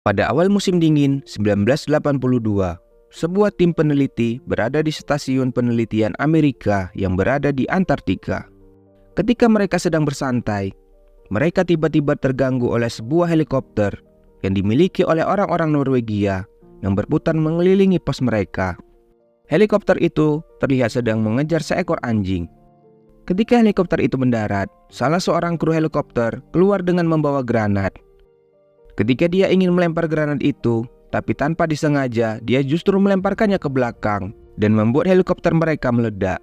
Pada awal musim dingin 1982, sebuah tim peneliti berada di stasiun penelitian Amerika yang berada di Antartika. Ketika mereka sedang bersantai, mereka tiba-tiba terganggu oleh sebuah helikopter yang dimiliki oleh orang-orang Norwegia yang berputar mengelilingi pos mereka. Helikopter itu terlihat sedang mengejar seekor anjing. Ketika helikopter itu mendarat, salah seorang kru helikopter keluar dengan membawa granat. Ketika dia ingin melempar granat itu, tapi tanpa disengaja, dia justru melemparkannya ke belakang dan membuat helikopter mereka meledak.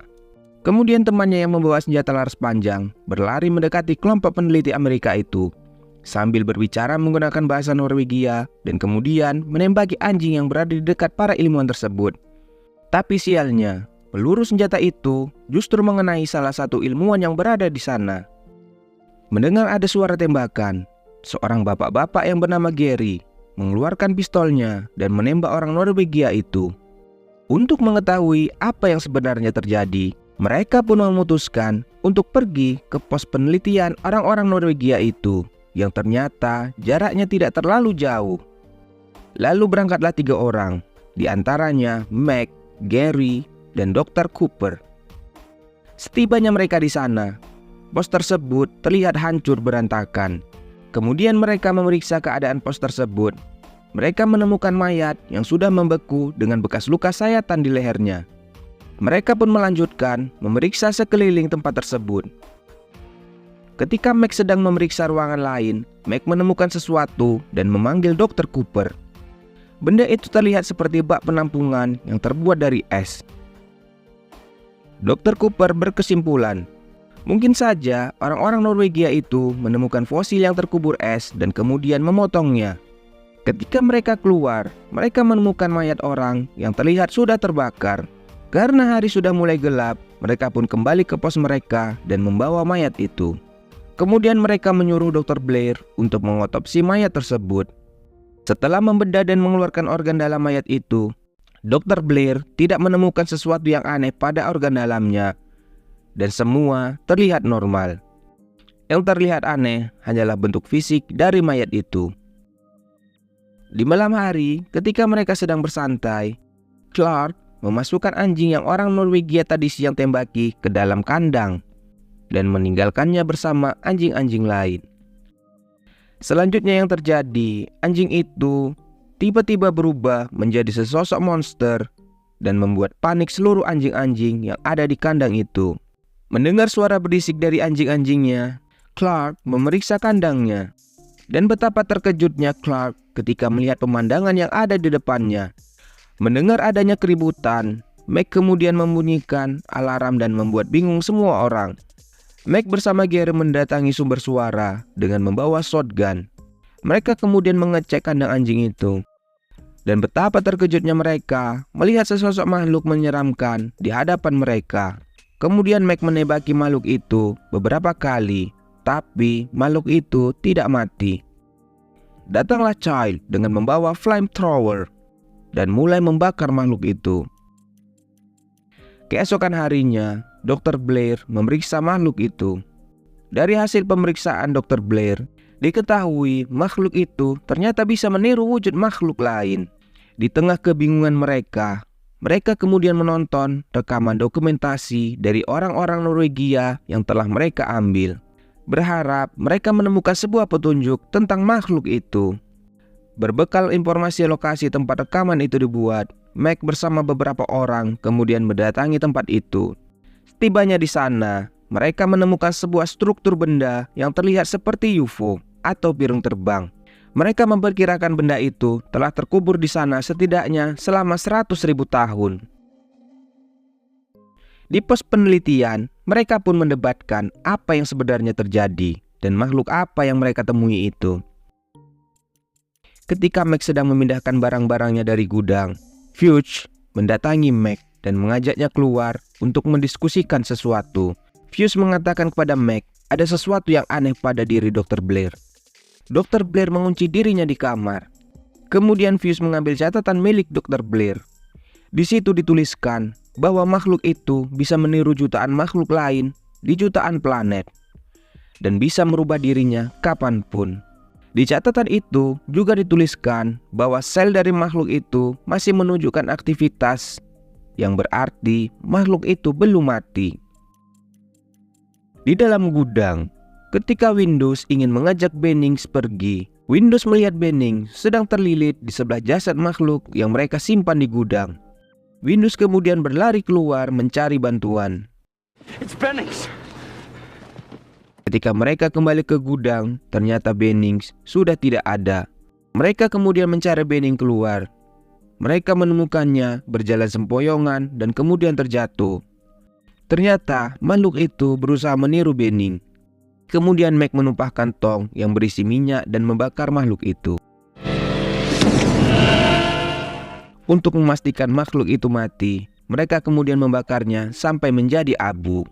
Kemudian temannya yang membawa senjata laras panjang berlari mendekati kelompok peneliti Amerika itu sambil berbicara menggunakan bahasa Norwegia dan kemudian menembaki anjing yang berada di dekat para ilmuwan tersebut. Tapi sialnya, peluru senjata itu justru mengenai salah satu ilmuwan yang berada di sana. Mendengar ada suara tembakan, seorang bapak-bapak yang bernama Gary mengeluarkan pistolnya dan menembak orang Norwegia itu. Untuk mengetahui apa yang sebenarnya terjadi, mereka pun memutuskan untuk pergi ke pos penelitian orang-orang Norwegia itu yang ternyata jaraknya tidak terlalu jauh. Lalu berangkatlah 3 orang, di antaranya Meg, Gary, dan Dr. Cooper. Setibanya mereka di sana, pos tersebut terlihat hancur berantakan. Kemudian mereka memeriksa keadaan pos tersebut. Mereka menemukan mayat yang sudah membeku dengan bekas luka sayatan di lehernya. Mereka pun melanjutkan memeriksa sekeliling tempat tersebut. Ketika Meg sedang memeriksa ruangan lain, Meg menemukan sesuatu dan memanggil Dr. Cooper. Benda itu terlihat seperti bak penampungan yang terbuat dari es. Dr. Cooper berkesimpulan, mungkin saja orang-orang Norwegia itu menemukan fosil yang terkubur es dan kemudian memotongnya. Ketika mereka keluar, mereka menemukan mayat orang yang terlihat sudah terbakar. Karena hari sudah mulai gelap, mereka pun kembali ke pos mereka dan membawa mayat itu. Kemudian mereka menyuruh Dr. Blair untuk mengotopsi mayat tersebut. Setelah membedah dan mengeluarkan organ dalam mayat itu, Dr. Blair tidak menemukan sesuatu yang aneh pada organ dalamnya, dan semua terlihat normal. Yang terlihat aneh hanyalah bentuk fisik dari mayat itu. Di malam hari, ketika mereka sedang bersantai, Clark memasukkan anjing yang orang Norwegia tadi siang tembaki ke dalam kandang dan meninggalkannya bersama anjing-anjing lain. Selanjutnya yang terjadi, anjing itu tiba-tiba berubah menjadi sesosok monster dan membuat panik seluruh anjing-anjing yang ada di kandang itu. Mendengar suara berisik dari anjing-anjingnya, Clark memeriksa kandangnya. Dan betapa terkejutnya Clark ketika melihat pemandangan yang ada di depannya. Mendengar adanya keributan, Meg kemudian membunyikan alarm dan membuat bingung semua orang. Meg bersama Gary mendatangi sumber suara dengan membawa shotgun. Mereka kemudian mengecek kandang anjing itu. Dan betapa terkejutnya mereka melihat sesosok makhluk menyeramkan di hadapan mereka. Kemudian Meg menembaki makhluk itu beberapa kali, tapi makhluk itu tidak mati. Datanglah Child dengan membawa flamethrower dan mulai membakar makhluk itu. Keesokan harinya, Dr. Blair memeriksa makhluk itu. Dari hasil pemeriksaan Dr. Blair, diketahui makhluk itu ternyata bisa meniru wujud makhluk lain. Di tengah kebingungan mereka, mereka kemudian menonton rekaman dokumentasi dari orang-orang Norwegia yang telah mereka ambil, berharap mereka menemukan sebuah petunjuk tentang makhluk itu. Berbekal informasi lokasi tempat rekaman itu dibuat, Meg bersama beberapa orang kemudian mendatangi tempat itu. Setibanya di sana, mereka menemukan sebuah struktur benda yang terlihat seperti UFO atau piring terbang. Mereka memperkirakan benda itu telah terkubur di sana setidaknya selama 100.000 tahun. Di pos penelitian, mereka pun mendebatkan apa yang sebenarnya terjadi dan makhluk apa yang mereka temui itu. Ketika Meg sedang memindahkan barang-barangnya dari gudang, Fuse mendatangi Meg dan mengajaknya keluar untuk mendiskusikan sesuatu. Fuse mengatakan kepada Meg ada sesuatu yang aneh pada diri Dr. Blair. Dr. Blair mengunci dirinya di kamar. Kemudian Fuse mengambil catatan milik Dr. Blair. Di situ dituliskan bahwa makhluk itu bisa meniru jutaan makhluk lain di jutaan planet dan bisa merubah dirinya kapanpun. Di catatan itu juga dituliskan bahwa sel dari makhluk itu masih menunjukkan aktivitas, yang berarti makhluk itu belum mati. Di dalam gudang, ketika Windows ingin mengajak Bennings pergi, Windows melihat Bennings sedang terlilit di sebelah jasad makhluk yang mereka simpan di gudang. Windows kemudian berlari keluar mencari bantuan. It's Bennings. Ketika mereka kembali ke gudang, ternyata Bennings sudah tidak ada. Mereka kemudian mencari Bennings keluar. Mereka menemukannya berjalan sempoyongan dan kemudian terjatuh. Ternyata makhluk itu berusaha meniru Bennings. Kemudian Mac menumpahkan tong yang berisi minyak dan membakar makhluk itu. Untuk memastikan makhluk itu mati, mereka kemudian membakarnya sampai menjadi abu.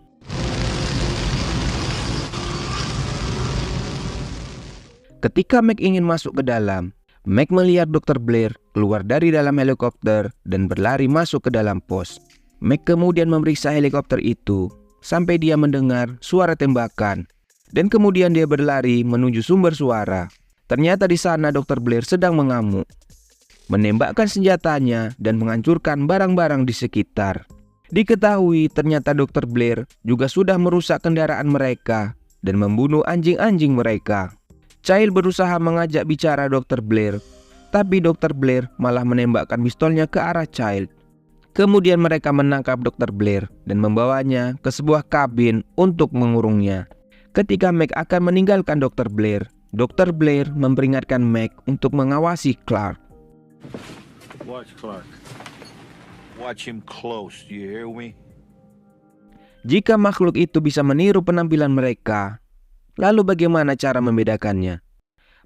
Ketika Mac ingin masuk ke dalam, Mac melihat Dr. Blair keluar dari dalam helikopter dan berlari masuk ke dalam pos. Mac kemudian memeriksa helikopter itu sampai dia mendengar suara tembakan, dan kemudian dia berlari menuju sumber suara. Ternyata di sana Dr. Blair sedang mengamuk, menembakkan senjatanya dan menghancurkan barang-barang di sekitar. Diketahui ternyata Dr. Blair juga sudah merusak kendaraan mereka dan membunuh anjing-anjing mereka. Child berusaha mengajak bicara Dr. Blair, tapi Dr. Blair malah menembakkan pistolnya ke arah Child. Kemudian mereka menangkap Dr. Blair dan membawanya ke sebuah kabin untuk mengurungnya. Ketika Mac akan meninggalkan Dr. Blair memperingatkan Mac untuk mengawasi Clark. Watch Clark. Watch him close. Do you hear me? Jika makhluk itu bisa meniru penampilan mereka, lalu bagaimana cara membedakannya?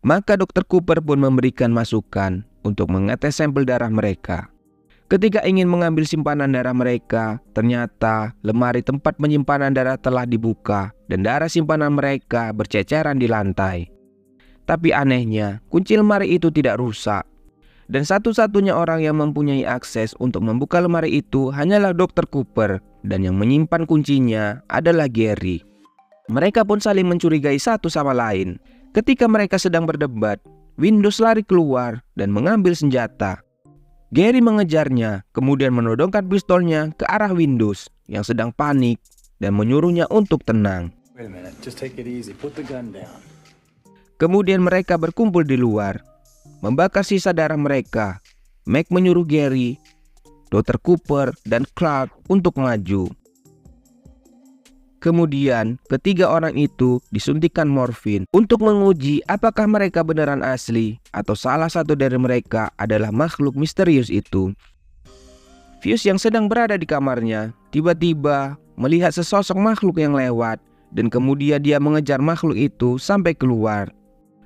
Maka Dr. Cooper pun memberikan masukan untuk mengetes sampel darah mereka. Ketika ingin mengambil simpanan darah mereka, ternyata lemari tempat penyimpanan darah telah dibuka dan darah simpanan mereka berceceran di lantai. Tapi anehnya, kunci lemari itu tidak rusak. Dan satu-satunya orang yang mempunyai akses untuk membuka lemari itu hanyalah Dr. Cooper, dan yang menyimpan kuncinya adalah Gary. Mereka pun saling mencurigai satu sama lain. Ketika mereka sedang berdebat, Windows lari keluar dan mengambil senjata. Gary mengejarnya, kemudian menodongkan pistolnya ke arah Windows yang sedang panik dan menyuruhnya untuk tenang. Wait a minute. Just take it easy. Put the gun down. Kemudian mereka berkumpul di luar, membakar sisa darah mereka. Mac menyuruh Gary, Dr. Cooper, dan Clark untuk maju. Kemudian, ketiga orang itu disuntikkan morfin untuk menguji apakah mereka beneran asli atau salah satu dari mereka adalah makhluk misterius itu. Fuse yang sedang berada di kamarnya tiba-tiba melihat sesosok makhluk yang lewat dan kemudian dia mengejar makhluk itu sampai keluar.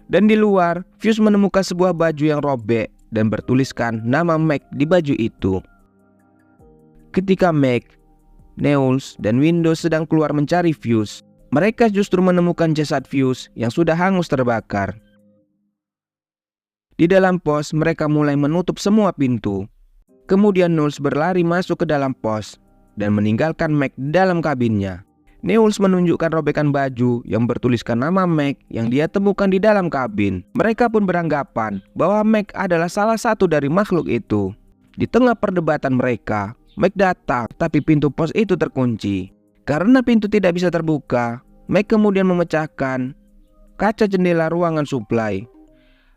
Dan di luar, Fuse menemukan sebuah baju yang robek dan bertuliskan nama Mac di baju itu. Ketika Mac, Knowles, dan Windows sedang keluar mencari Fuse, mereka justru menemukan jasad Fuse yang sudah hangus terbakar. Di dalam pos, mereka mulai menutup semua pintu. Kemudian Knowles berlari masuk ke dalam pos dan meninggalkan Mac di dalam kabinnya. Knowles menunjukkan robekan baju yang bertuliskan nama Mac yang dia temukan di dalam kabin. Mereka pun beranggapan bahwa Mac adalah salah satu dari makhluk itu. Di tengah perdebatan mereka, Mac datang, tapi pintu pos itu terkunci. Karena pintu tidak bisa terbuka, Mac kemudian memecahkan kaca jendela ruangan suplai.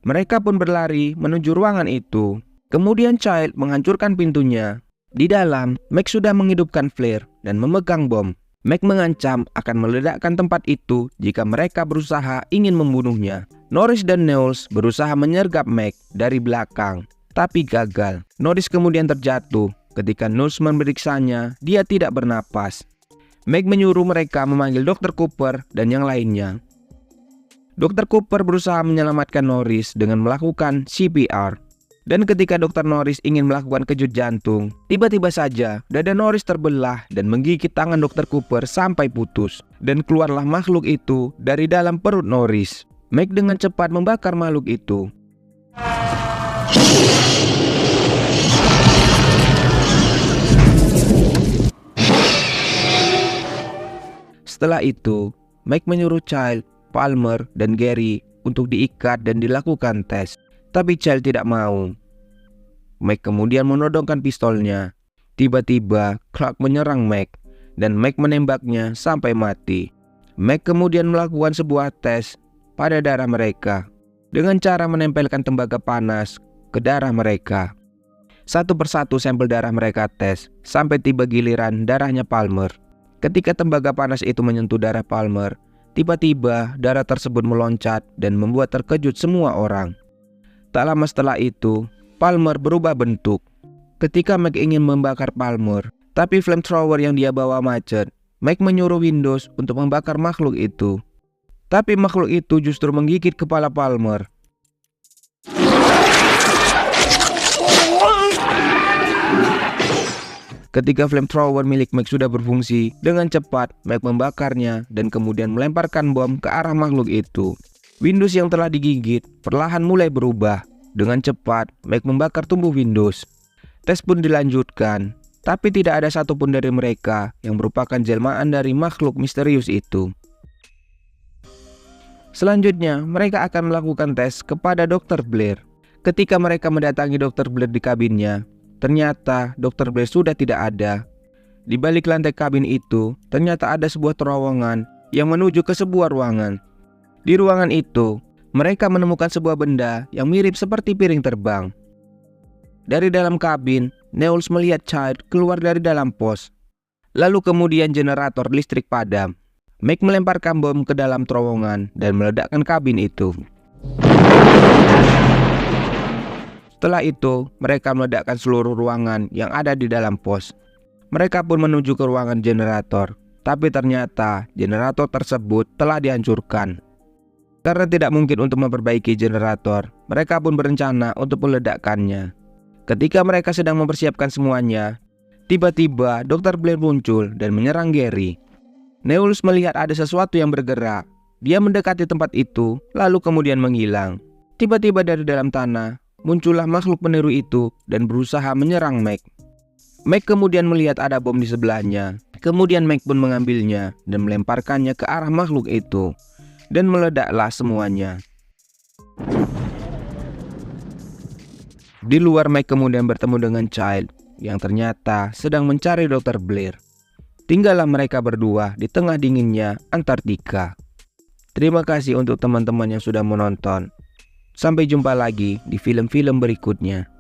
Mereka pun berlari menuju ruangan itu. Kemudian Child menghancurkan pintunya. Di dalam, Mac sudah menghidupkan flare dan memegang bom. Mac mengancam akan meledakkan tempat itu jika mereka berusaha ingin membunuhnya. Norris dan Knowles berusaha menyergap Mac dari belakang, tapi gagal. Norris kemudian terjatuh. Ketika Knowles memeriksanya, dia tidak bernapas. Mac menyuruh mereka memanggil Dr. Cooper dan yang lainnya. Dr. Cooper berusaha menyelamatkan Norris dengan melakukan CPR. Dan ketika Dr. Norris ingin melakukan kejut jantung, tiba-tiba saja dada Norris terbelah dan menggigit tangan Dr. Cooper sampai putus. Dan keluarlah makhluk itu dari dalam perut Norris. Mac dengan cepat membakar makhluk itu. Setelah itu, Mac menyuruh Child, Palmer, dan Gary untuk diikat dan dilakukan tes. Tapi Child tidak mau. Mike kemudian menodongkan pistolnya. Tiba-tiba Clark menyerang Mike dan Mike menembaknya sampai mati. Mike kemudian melakukan sebuah tes pada darah mereka dengan cara menempelkan tembaga panas ke darah mereka. Satu persatu sampel darah mereka tes sampai tiba giliran darahnya Palmer. Ketika tembaga panas itu menyentuh darah Palmer, tiba-tiba darah tersebut meloncat dan membuat terkejut semua orang. Tak lama setelah itu, Palmer berubah bentuk. Ketika Mike ingin membakar Palmer, tapi flamethrower yang dia bawa macet, Mike menyuruh Windows untuk membakar makhluk itu. Tapi makhluk itu justru menggigit kepala Palmer. Ketika flamethrower milik Mike sudah berfungsi, dengan cepat Mike membakarnya dan kemudian melemparkan bom ke arah makhluk itu. Windows yang telah digigit perlahan mulai berubah. Dengan cepat Mike membakar tubuh Windows. Tes pun dilanjutkan, tapi tidak ada satupun dari mereka yang merupakan jelmaan dari makhluk misterius itu. Selanjutnya, mereka akan melakukan tes kepada Dr. Blair. Ketika mereka mendatangi Dr. Blair di kabinnya, ternyata Dr. Blair sudah tidak ada. Di balik lantai kabin itu, ternyata ada sebuah terowongan yang menuju ke sebuah ruangan. Di ruangan itu, mereka menemukan sebuah benda yang mirip seperti piring terbang. Dari dalam kabin, Knowles melihat Child keluar dari dalam pos. Lalu kemudian generator listrik padam. Mike melemparkan bom ke dalam terowongan dan meledakkan kabin itu. Setelah itu, mereka meledakkan seluruh ruangan yang ada di dalam pos. Mereka pun menuju ke ruangan generator, tapi ternyata generator tersebut telah dihancurkan. Karena tidak mungkin untuk memperbaiki generator, mereka pun berencana untuk meledakkannya. Ketika mereka sedang mempersiapkan semuanya, tiba-tiba Dr. Blair muncul dan menyerang Gary. Knowles melihat ada sesuatu yang bergerak. Dia mendekati tempat itu, lalu kemudian menghilang. Tiba-tiba dari dalam tanah, muncullah makhluk peniru itu dan berusaha menyerang Mike. Mike kemudian melihat ada bom di sebelahnya. Kemudian Mike pun mengambilnya dan melemparkannya ke arah makhluk itu. Dan meledaklah semuanya. Di luar, Mike kemudian bertemu dengan Child yang ternyata sedang mencari Dr. Blair. Tinggallah mereka berdua di tengah dinginnya Antartika. Terima kasih untuk teman-teman yang sudah menonton. Sampai jumpa lagi di film-film berikutnya.